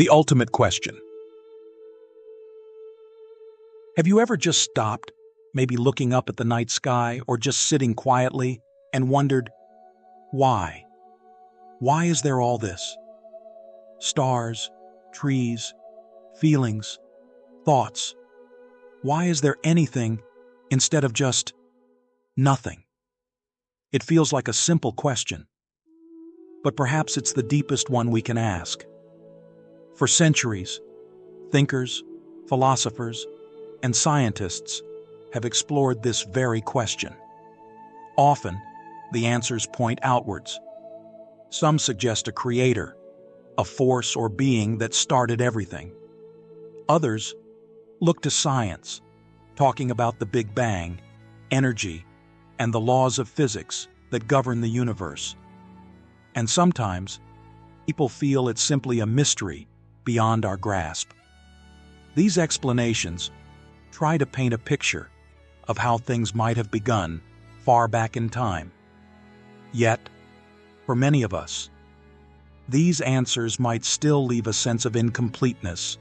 The ultimate question. Have you ever just stopped, maybe looking up at the night sky or just sitting quietly, and wondered, why? Why is there all this? Stars, trees, feelings, thoughts. Why is there anything instead of just nothing? It feels like a simple question, but perhaps it's the deepest one we can ask. For centuries, thinkers, philosophers, and scientists have explored this very question. Often, the answers point outwards. Some suggest a creator, a force or being that started everything. Others look to science, talking about the Big Bang, energy, and the laws of physics that govern the universe. And sometimes, people feel it's simply a mystery beyond our grasp. These explanations try to paint a picture of how things might have begun far back in time. Yet, for many of us, these answers might still leave a sense of incompleteness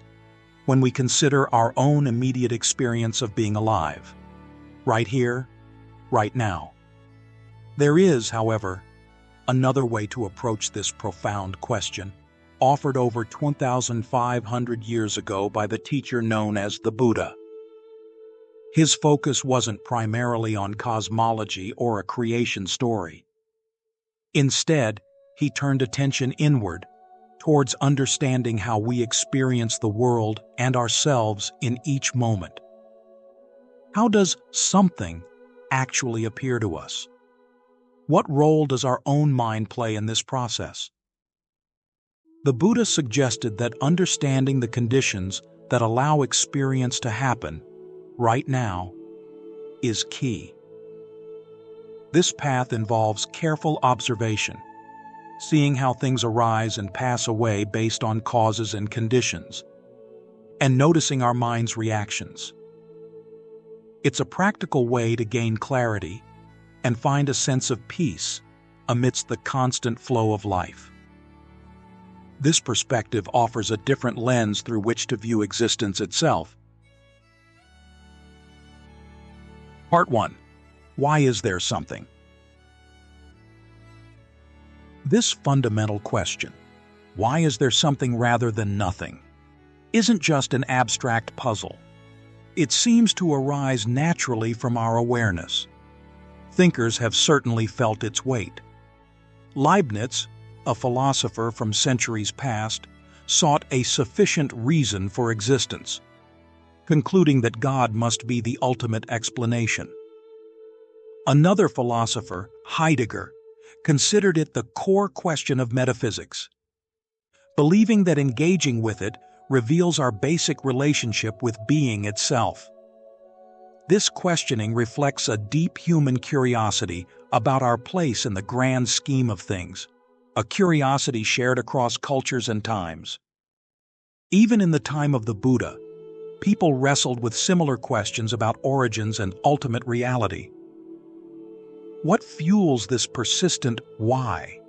when we consider our own immediate experience of being alive, right here, right now. There is, however, another way to approach this profound question, offered over 2,500 years ago by the teacher known as the Buddha. His focus wasn't primarily on cosmology or a creation story. Instead, he turned attention inward, towards understanding how we experience the world and ourselves in each moment. How does something actually appear to us? What role does our own mind play in this process? The Buddha suggested that understanding the conditions that allow experience to happen right now is key. This path involves careful observation, seeing how things arise and pass away based on causes and conditions, and noticing our mind's reactions. It's a practical way to gain clarity and find a sense of peace amidst the constant flow of life. This perspective offers a different lens through which to view existence itself. Part 1. Why is there something? This fundamental question, why is there something rather than nothing, isn't just an abstract puzzle. It seems to arise naturally from our awareness. Thinkers have certainly felt its weight. Leibniz, a philosopher from centuries past, sought a sufficient reason for existence, concluding that God must be the ultimate explanation. Another philosopher, Heidegger, considered it the core question of metaphysics, believing that engaging with it reveals our basic relationship with being itself. This questioning reflects a deep human curiosity about our place in the grand scheme of things, a curiosity shared across cultures and times. Even in the time of the Buddha, people wrestled with similar questions about origins and ultimate reality. What fuels this persistent why?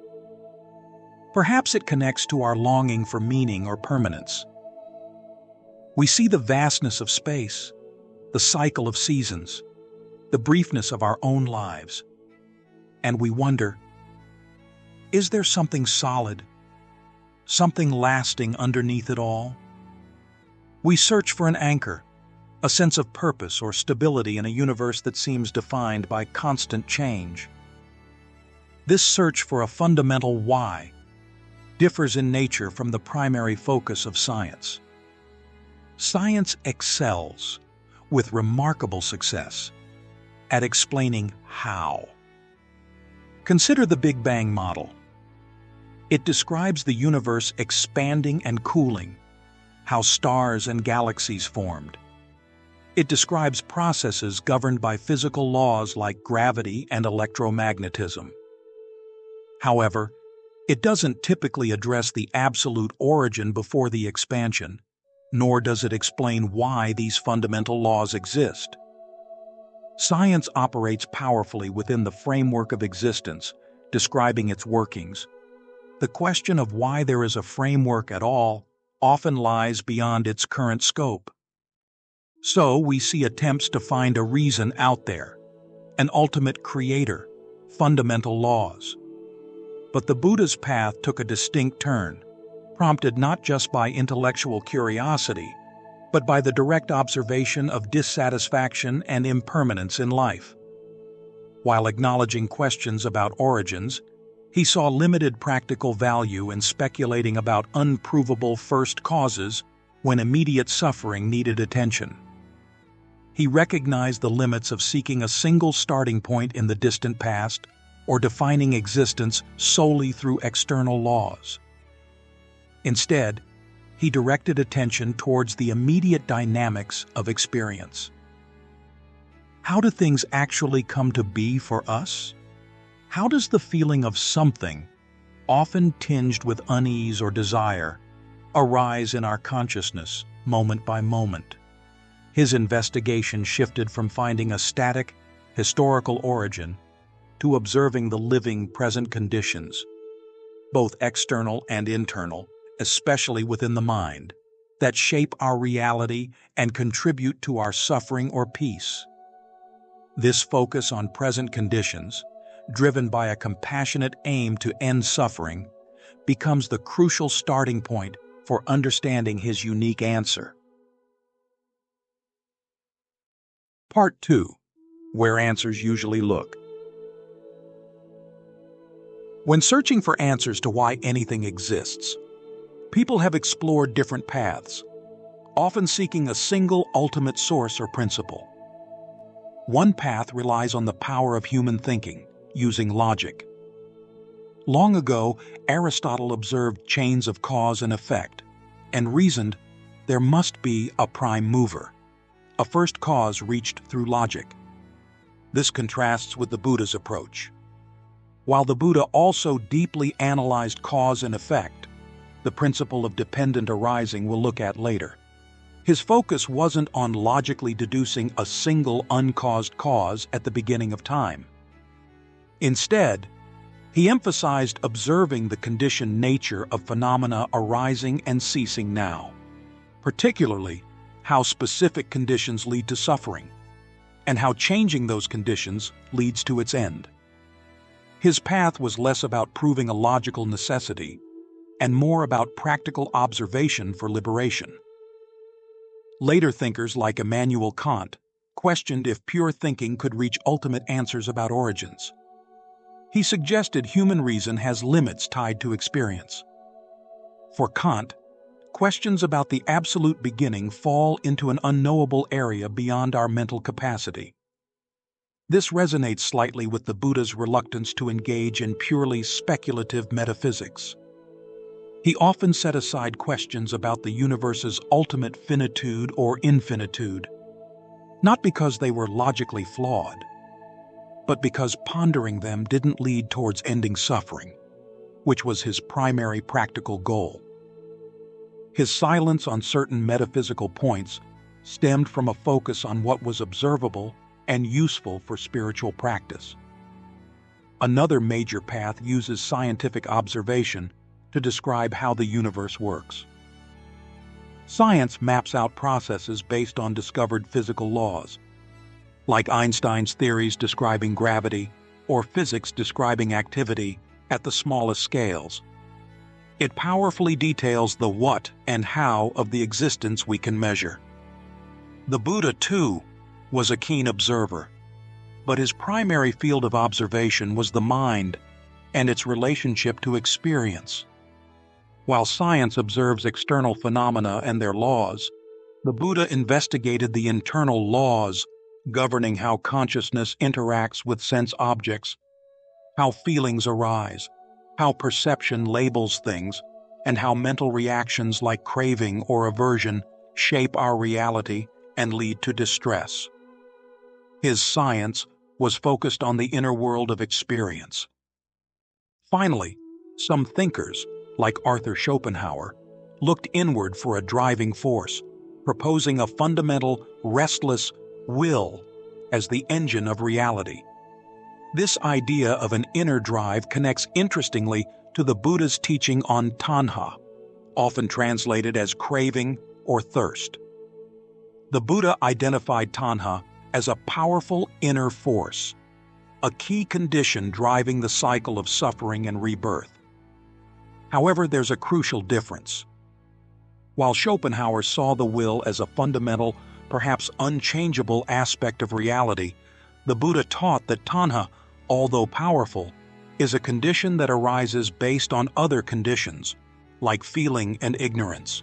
Perhaps it connects to our longing for meaning or permanence. We see the vastness of space, the cycle of seasons, the briefness of our own lives, and we wonder, is there something solid, something lasting underneath it all? We search for an anchor, a sense of purpose or stability in a universe that seems defined by constant change. This search for a fundamental why differs in nature from the primary focus of science. Science excels, with remarkable success, at explaining how. Consider the Big Bang model. It describes the universe expanding and cooling, how stars and galaxies formed. It describes processes governed by physical laws like gravity and electromagnetism. However, it doesn't typically address the absolute origin before the expansion, nor does it explain why these fundamental laws exist. Science operates powerfully within the framework of existence, describing its workings. The question of why there is a framework at all often lies beyond its current scope. So we see attempts to find a reason out there, an ultimate creator, fundamental laws. But the Buddha's path took a distinct turn, prompted not just by intellectual curiosity, but by the direct observation of dissatisfaction and impermanence in life. While acknowledging questions about origins, he saw limited practical value in speculating about unprovable first causes when immediate suffering needed attention. He recognized the limits of seeking a single starting point in the distant past or defining existence solely through external laws. Instead, he directed attention towards the immediate dynamics of experience. How do things actually come to be for us? How does the feeling of something, often tinged with unease or desire, arise in our consciousness moment by moment? His investigation shifted from finding a static, historical origin to observing the living present conditions, both external and internal, especially within the mind, that shape our reality and contribute to our suffering or peace. This focus on present conditions, driven by a compassionate aim to end suffering, becomes the crucial starting point for understanding his unique answer. Part 2. Where answers usually look. When searching for answers to why anything exists, people have explored different paths, often seeking a single ultimate source or principle. One path relies on the power of human thinking, using logic. Long ago, Aristotle observed chains of cause and effect, and reasoned there must be a prime mover, a first cause reached through logic. This contrasts with the Buddha's approach. While the Buddha also deeply analyzed cause and effect, the principle of dependent arising we'll look at later, his focus wasn't on logically deducing a single uncaused cause at the beginning of time. Instead, he emphasized observing the conditioned nature of phenomena arising and ceasing now, particularly how specific conditions lead to suffering, and how changing those conditions leads to its end. His path was less about proving a logical necessity and more about practical observation for liberation. Later thinkers like Immanuel Kant questioned if pure thinking could reach ultimate answers about origins. He suggested human reason has limits tied to experience. For Kant, questions about the absolute beginning fall into an unknowable area beyond our mental capacity. This resonates slightly with the Buddha's reluctance to engage in purely speculative metaphysics. He often set aside questions about the universe's ultimate finitude or infinitude, not because they were logically flawed, but because pondering them didn't lead towards ending suffering, which was his primary practical goal. His silence on certain metaphysical points stemmed from a focus on what was observable and useful for spiritual practice. Another major path uses scientific observation to describe how the universe works. Science maps out processes based on discovered physical laws, like Einstein's theories describing gravity or physics describing activity at the smallest scales. It powerfully details the what and how of the existence we can measure. The Buddha, too, was a keen observer, but his primary field of observation was the mind and its relationship to experience. While science observes external phenomena and their laws, the Buddha investigated the internal laws governing how consciousness interacts with sense objects, how feelings arise, how perception labels things, and how mental reactions like craving or aversion shape our reality and lead to distress. His science was focused on the inner world of experience. Finally, some thinkers, like Arthur Schopenhauer, looked inward for a driving force, proposing a fundamental, restless will as the engine of reality. This idea of an inner drive connects interestingly to the Buddha's teaching on tanha, often translated as craving or thirst. The Buddha identified tanha as a powerful inner force, a key condition driving the cycle of suffering and rebirth. However, there's a crucial difference. While Schopenhauer saw the will as a fundamental, perhaps unchangeable aspect of reality, the Buddha taught that tanha, although powerful, is a condition that arises based on other conditions, like feeling and ignorance.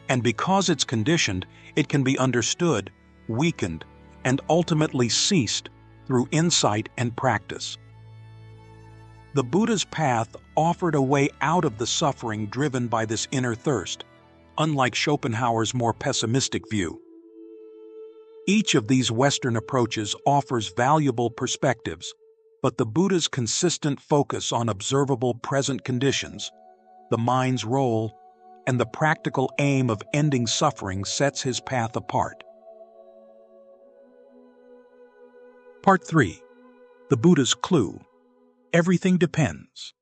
And because it's conditioned, it can be understood, weakened, and ultimately ceased through insight and practice. The Buddha's path offered a way out of the suffering driven by this inner thirst, unlike Schopenhauer's more pessimistic view. Each of these Western approaches offers valuable perspectives, but the Buddha's consistent focus on observable present conditions, the mind's role, and the practical aim of ending suffering sets his path apart. Part 3. The Buddha's Clue. Everything depends.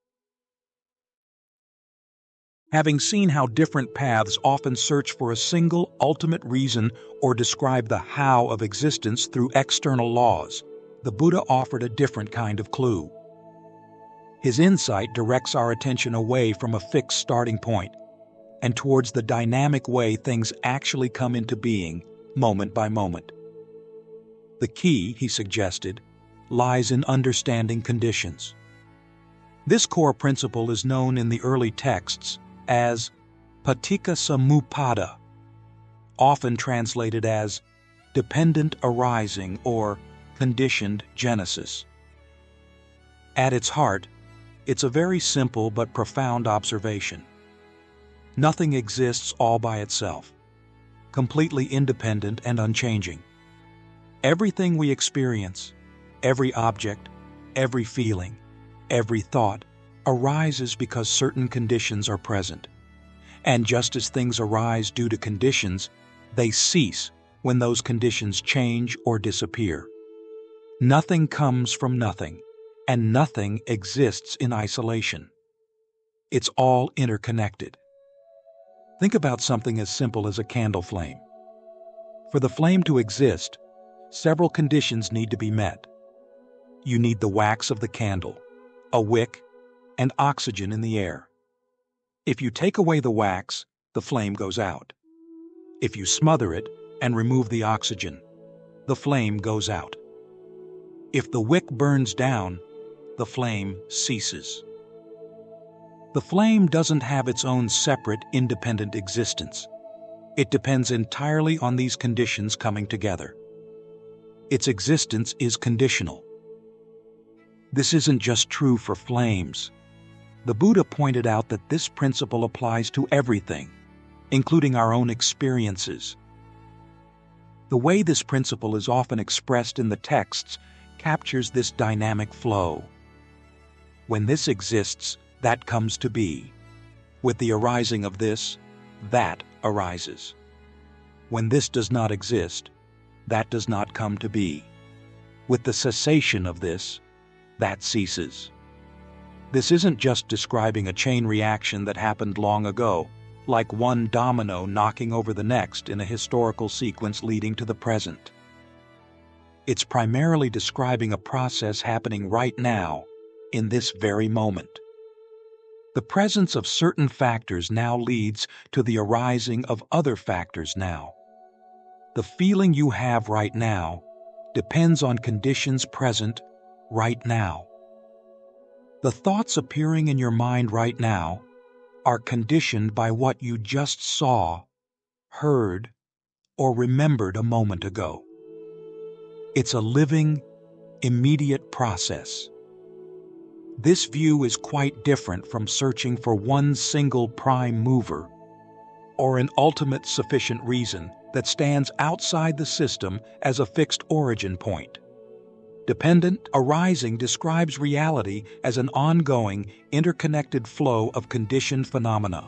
Having seen how different paths often search for a single ultimate reason or describe the how of existence through external laws, the Buddha offered a different kind of clue. His insight directs our attention away from a fixed starting point and towards the dynamic way things actually come into being, moment by moment. The key, he suggested, lies in understanding conditions. This core principle is known in the early texts as paticca samuppada, often translated as dependent arising or conditioned genesis. At its heart, it's a very simple but profound observation. Nothing exists all by itself, completely independent and unchanging. Everything we experience, every object, every feeling, every thought, arises because certain conditions are present. And just as things arise due to conditions, they cease when those conditions change or disappear. Nothing comes from nothing, and nothing exists in isolation. It's all interconnected. Think about something as simple as a candle flame. For the flame to exist, several conditions need to be met. You need the wax of the candle, a wick, and oxygen in the air. If you take away the wax, the flame goes out. If you smother it and remove the oxygen, the flame goes out. If the wick burns down, the flame ceases. The flame doesn't have its own separate, independent existence. It depends entirely on these conditions coming together. Its existence is conditional. This isn't just true for flames. The Buddha pointed out that this principle applies to everything, including our own experiences. The way this principle is often expressed in the texts captures this dynamic flow. When this exists, that comes to be. With the arising of this, that arises. When this does not exist, that does not come to be. With the cessation of this, that ceases. This isn't just describing a chain reaction that happened long ago, like one domino knocking over the next in a historical sequence leading to the present. It's primarily describing a process happening right now, in this very moment. The presence of certain factors now leads to the arising of other factors now. The feeling you have right now depends on conditions present right now. The thoughts appearing in your mind right now are conditioned by what you just saw, heard, or remembered a moment ago. It's a living, immediate process. This view is quite different from searching for one single prime mover or an ultimate sufficient reason that stands outside the system as a fixed origin point. Dependent arising describes reality as an ongoing, interconnected flow of conditioned phenomena,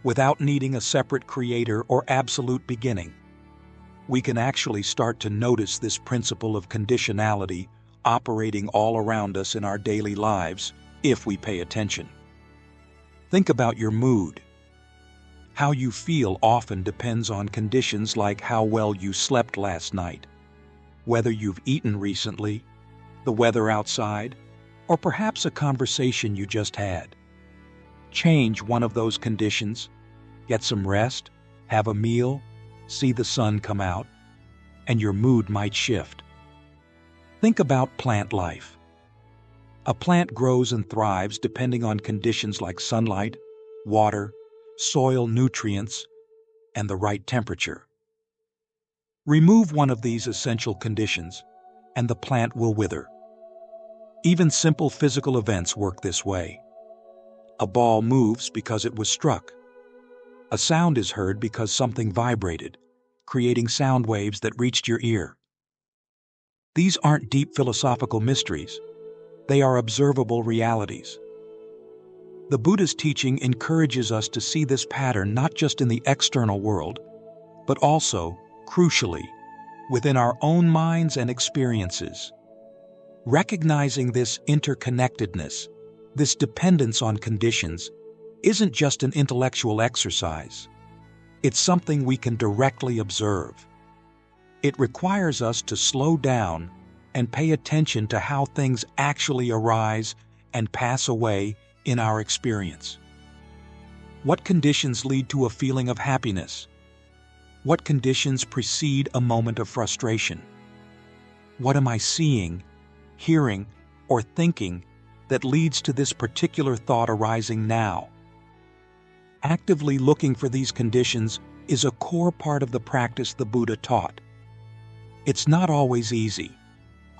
without needing a separate creator or absolute beginning. We can actually start to notice this principle of conditionality operating all around us in our daily lives if we pay attention. Think about your mood. How you feel often depends on conditions like how well you slept last night, whether you've eaten recently, the weather outside, or perhaps a conversation you just had. Change one of those conditions, get some rest, have a meal, see the sun come out, and your mood might shift. Think about plant life. A plant grows and thrives depending on conditions like sunlight, water, soil nutrients, and the right temperature. Remove one of these essential conditions, and the plant will wither. Even simple physical events work this way. A ball moves because it was struck. A sound is heard because something vibrated, creating sound waves that reached your ear. These aren't deep philosophical mysteries. They are observable realities. The Buddhist teaching encourages us to see this pattern not just in the external world, but also, crucially, within our own minds and experiences. Recognizing this interconnectedness, this dependence on conditions, isn't just an intellectual exercise. It's something we can directly observe. It requires us to slow down and pay attention to how things actually arise and pass away in our experience. What conditions lead to a feeling of happiness? What conditions precede a moment of frustration? What am I seeing, hearing, or thinking that leads to this particular thought arising now? Actively looking for these conditions is a core part of the practice the Buddha taught. It's not always easy.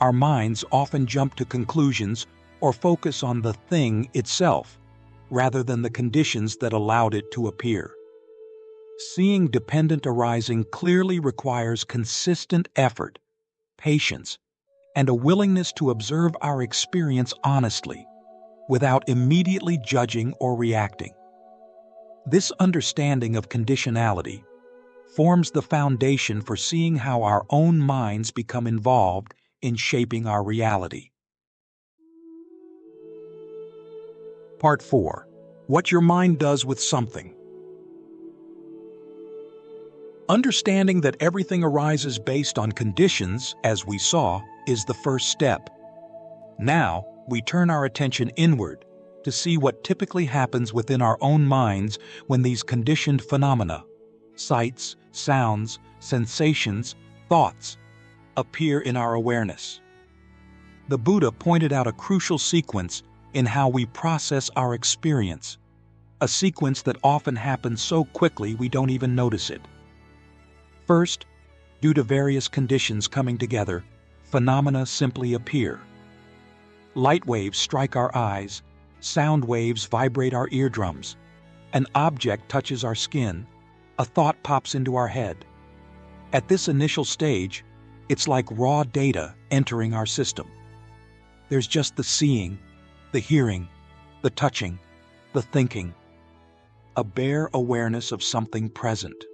Our minds often jump to conclusions or focus on the thing itself, rather than the conditions that allowed it to appear. Seeing dependent arising clearly requires consistent effort, patience, and a willingness to observe our experience honestly, without immediately judging or reacting. This understanding of conditionality forms the foundation for seeing how our own minds become involved in shaping our reality. Part 4. What your mind does with something. Understanding that everything arises based on conditions, as we saw, is the first step. Now, we turn our attention inward to see what typically happens within our own minds when these conditioned phenomena, sights, sounds, sensations, thoughts, appear in our awareness. The Buddha pointed out a crucial sequence in how we process our experience, a sequence that often happens so quickly we don't even notice it. First, due to various conditions coming together, phenomena simply appear. Light waves strike our eyes, sound waves vibrate our eardrums, an object touches our skin, a thought pops into our head. At this initial stage, it's like raw data entering our system. There's just the seeing, the hearing, the touching, the thinking, a bare awareness of something present.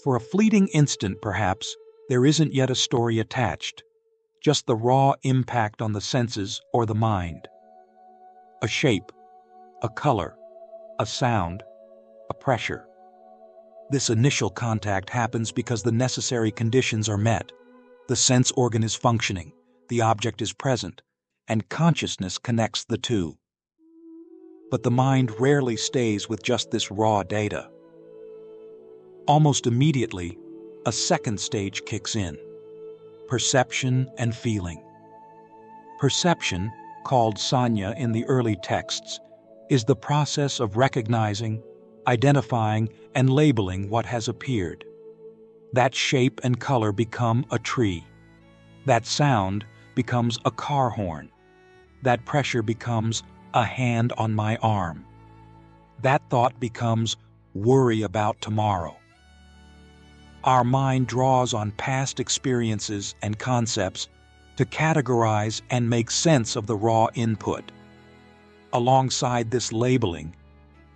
For a fleeting instant, perhaps, there isn't yet a story attached, just the raw impact on the senses or the mind. A shape, a color, a sound, a pressure. This initial contact happens because the necessary conditions are met. The sense organ is functioning, the object is present, and consciousness connects the two. But the mind rarely stays with just this raw data. Almost immediately, a second stage kicks in: perception and feeling. Perception, called sanya in the early texts, is the process of recognizing, identifying, and labeling what has appeared. That shape and color become a tree. That sound becomes a car horn. That pressure becomes a hand on my arm. That thought becomes worry about tomorrow. Our mind draws on past experiences and concepts to categorize and make sense of the raw input. Alongside this labeling,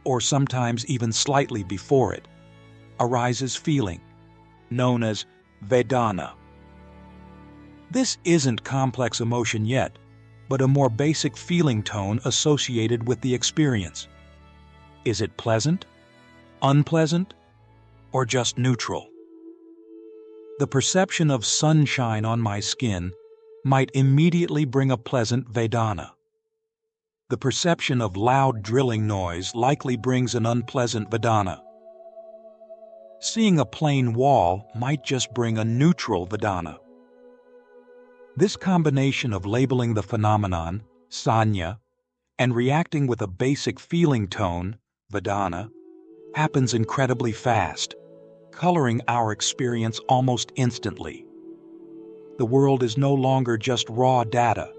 or sometimes even slightly before it, arises feeling, known as Vedana. This isn't complex emotion yet, but a more basic feeling tone associated with the experience. Is it pleasant? unpleasant, or just neutral? The perception of sunshine on my skin might immediately bring a pleasant Vedana. The perception of loud drilling noise likely brings an unpleasant Vedana. Seeing a plain wall might just bring a neutral Vedana. This combination of labeling the phenomenon, sanya, and reacting with a basic feeling tone, Vedana, happens incredibly fast, coloring our experience almost instantly. The world is no longer just raw data.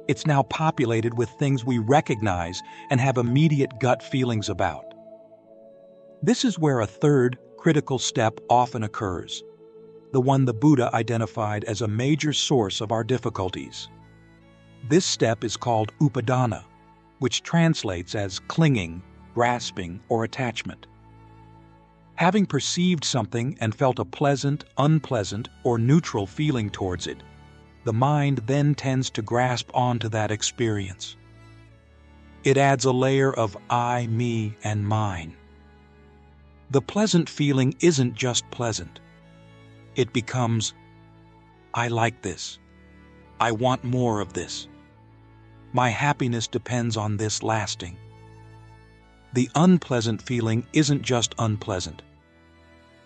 It's now populated with things we recognize and have immediate gut feelings about. This is where a third, critical step often occurs, the one the Buddha identified as a major source of our difficulties. This step is called upadana, which translates as clinging, grasping, or attachment. Having perceived something and felt a pleasant, unpleasant, or neutral feeling towards it, the mind then tends to grasp onto that experience. It adds a layer of I, me, and mine. The pleasant feeling isn't just pleasant. It becomes, I like this. I want more of this. My happiness depends on this lasting. The unpleasant feeling isn't just unpleasant.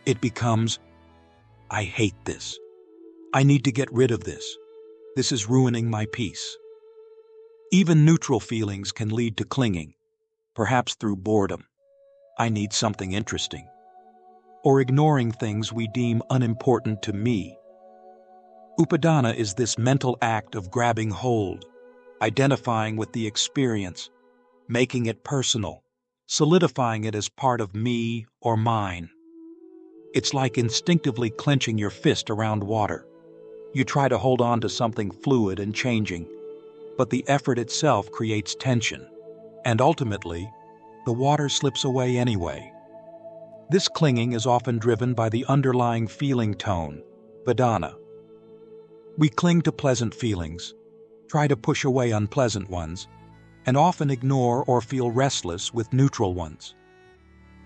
It becomes, I hate this. I need to get rid of this. This is ruining my peace. Even neutral feelings can lead to clinging, perhaps through boredom. I need something interesting. Or ignoring things we deem unimportant to me. Upadana is this mental act of grabbing hold, identifying with the experience, making it personal, solidifying it as part of me or mine. It's like instinctively clenching your fist around water. You try to hold on to something fluid and changing, but the effort itself creates tension, and ultimately, the water slips away anyway. This clinging is often driven by the underlying feeling tone, Vedana. We cling to pleasant feelings, try to push away unpleasant ones, and often ignore or feel restless with neutral ones.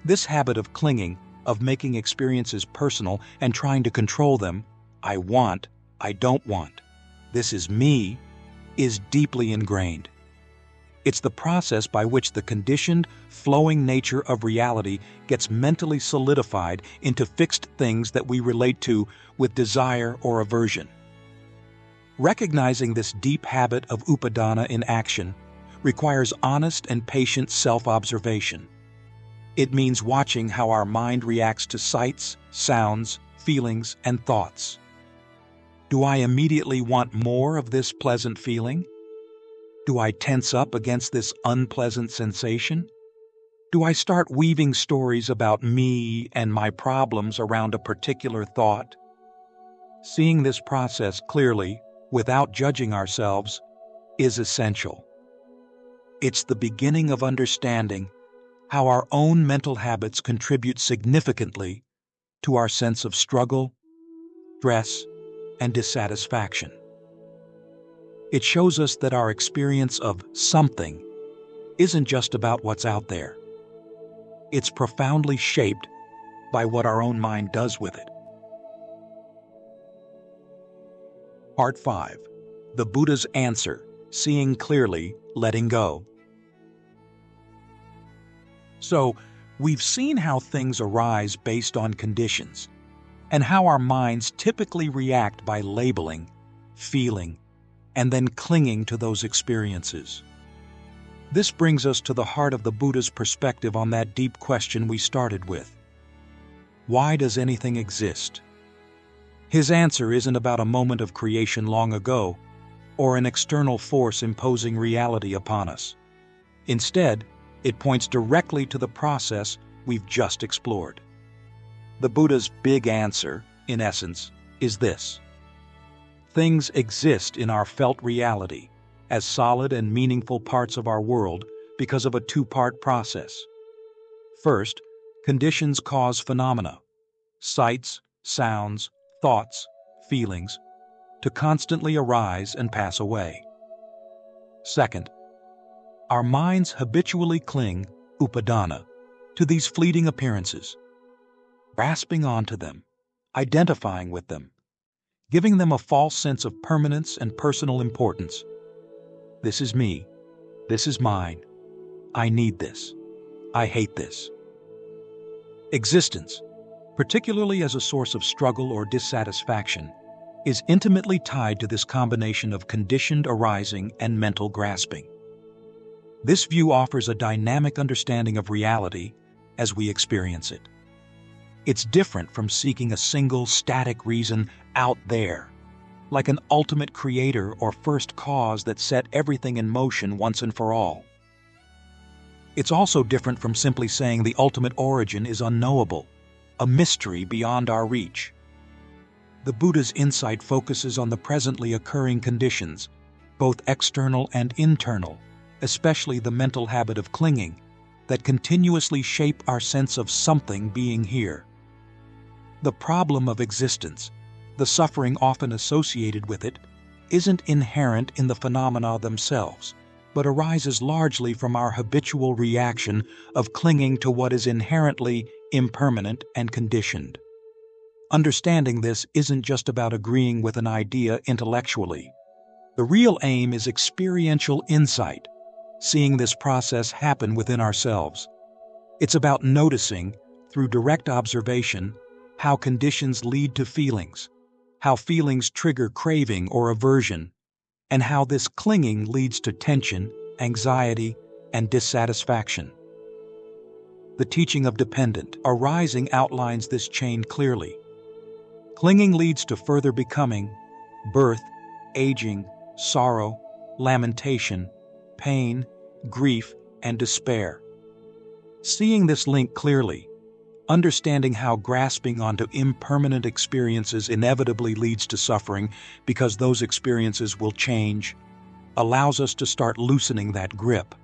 This habit of clinging, of making experiences personal and trying to control them, I want, I don't want, this is me, is deeply ingrained. It's the process by which the conditioned, flowing nature of reality gets mentally solidified into fixed things that we relate to with desire or aversion. Recognizing this deep habit of upadana in action requires honest and patient self-observation. It means watching how our mind reacts to sights, sounds, feelings, and thoughts. Do I immediately want more of this pleasant feeling? Do I tense up against this unpleasant sensation? Do I start weaving stories about me and my problems around a particular thought? Seeing this process clearly, without judging ourselves, is essential. It's the beginning of understanding how our own mental habits contribute significantly to our sense of struggle, stress, and dissatisfaction. It shows us that our experience of something isn't just about what's out there. It's profoundly shaped by what our own mind does with it. Part 5. The Buddha's Answer, Seeing Clearly, Letting Go. So, we've seen how things arise based on conditions, and how our minds typically react by labeling, feeling, and then clinging to those experiences. This brings us to the heart of the Buddha's perspective on that deep question we started with. Why does anything exist? His answer isn't about a moment of creation long ago, or an external force imposing reality upon us. Instead, it points directly to the process we've just explored. The Buddha's big answer, in essence, is this. Things exist in our felt reality as solid and meaningful parts of our world because of a two-part process. First, conditions cause phenomena, sights, sounds, thoughts, feelings, to constantly arise and pass away. Second, our minds habitually cling, upadana, to these fleeting appearances, grasping onto them, identifying with them, giving them a false sense of permanence and personal importance. This is me. This is mine. I need this. I hate this. Existence, particularly as a source of struggle or dissatisfaction, is intimately tied to this combination of conditioned arising and mental grasping. This view offers a dynamic understanding of reality as we experience it. It's different from seeking a single static reason out there, like an ultimate creator or first cause that set everything in motion once and for all. It's also different from simply saying the ultimate origin is unknowable, a mystery beyond our reach. The Buddha's insight focuses on the presently occurring conditions, both external and internal, especially the mental habit of clinging, that continuously shape our sense of something being here. The problem of existence, the suffering often associated with it, isn't inherent in the phenomena themselves, but arises largely from our habitual reaction of clinging to what is inherently impermanent and conditioned. Understanding this isn't just about agreeing with an idea intellectually. The real aim is experiential insight, seeing this process happen within ourselves. It's about noticing, through direct observation, how conditions lead to feelings, how feelings trigger craving or aversion, and how this clinging leads to tension, anxiety, and dissatisfaction. The teaching of dependent arising outlines this chain clearly. Clinging leads to further becoming, birth, aging, sorrow, lamentation, pain, grief, and despair. Seeing this link clearly, understanding how grasping onto impermanent experiences inevitably leads to suffering because those experiences will change, allows us to start loosening that grip.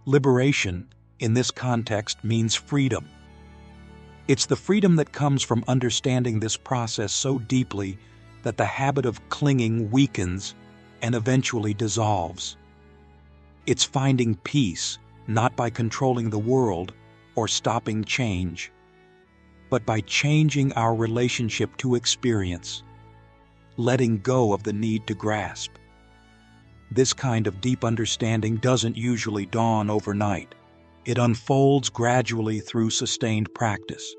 Liberation, in this context, means freedom. It's the freedom that comes from understanding this process so deeply that the habit of clinging weakens and eventually dissolves. It's finding peace, not by controlling the world or stopping change, but by changing our relationship to experience, letting go of the need to grasp. This kind of deep understanding doesn't usually dawn overnight. It unfolds gradually through sustained practice.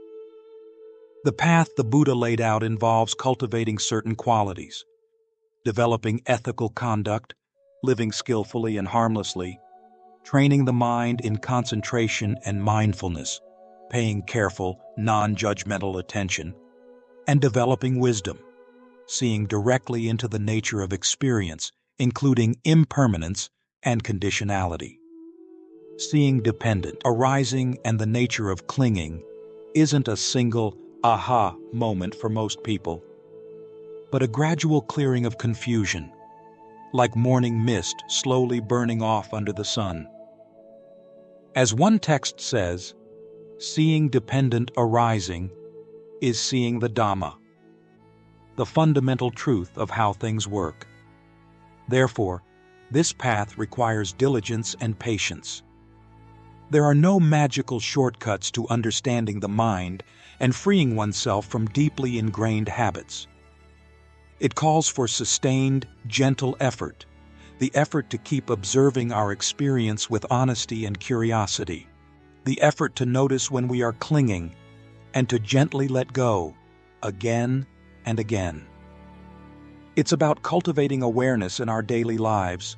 The path the Buddha laid out involves cultivating certain qualities, developing ethical conduct, living skillfully and harmlessly, training the mind in concentration and mindfulness, paying careful, non-judgmental attention, and developing wisdom, seeing directly into the nature of experience, including impermanence and conditionality. Seeing dependent arising and the nature of clinging isn't a single aha moment for most people, but a gradual clearing of confusion, like morning mist slowly burning off under the sun. As one text says, seeing dependent arising is seeing the Dhamma, the fundamental truth of how things work. Therefore, this path requires diligence and patience. There are no magical shortcuts to understanding the mind and freeing oneself from deeply ingrained habits. It calls for sustained, gentle effort, the effort to keep observing our experience with honesty and curiosity, the effort to notice when we are clinging, and to gently let go, again and again. It's about cultivating awareness in our daily lives,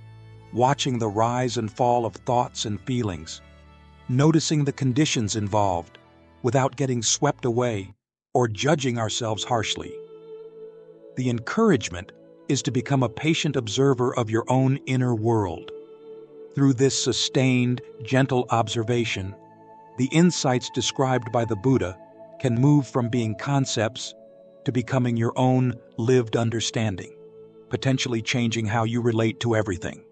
watching the rise and fall of thoughts and feelings, noticing the conditions involved without getting swept away or judging ourselves harshly. The encouragement is to become a patient observer of your own inner world. Through this sustained, gentle observation, the insights described by the Buddha can move from being concepts to becoming your own lived understanding, potentially changing how you relate to everything.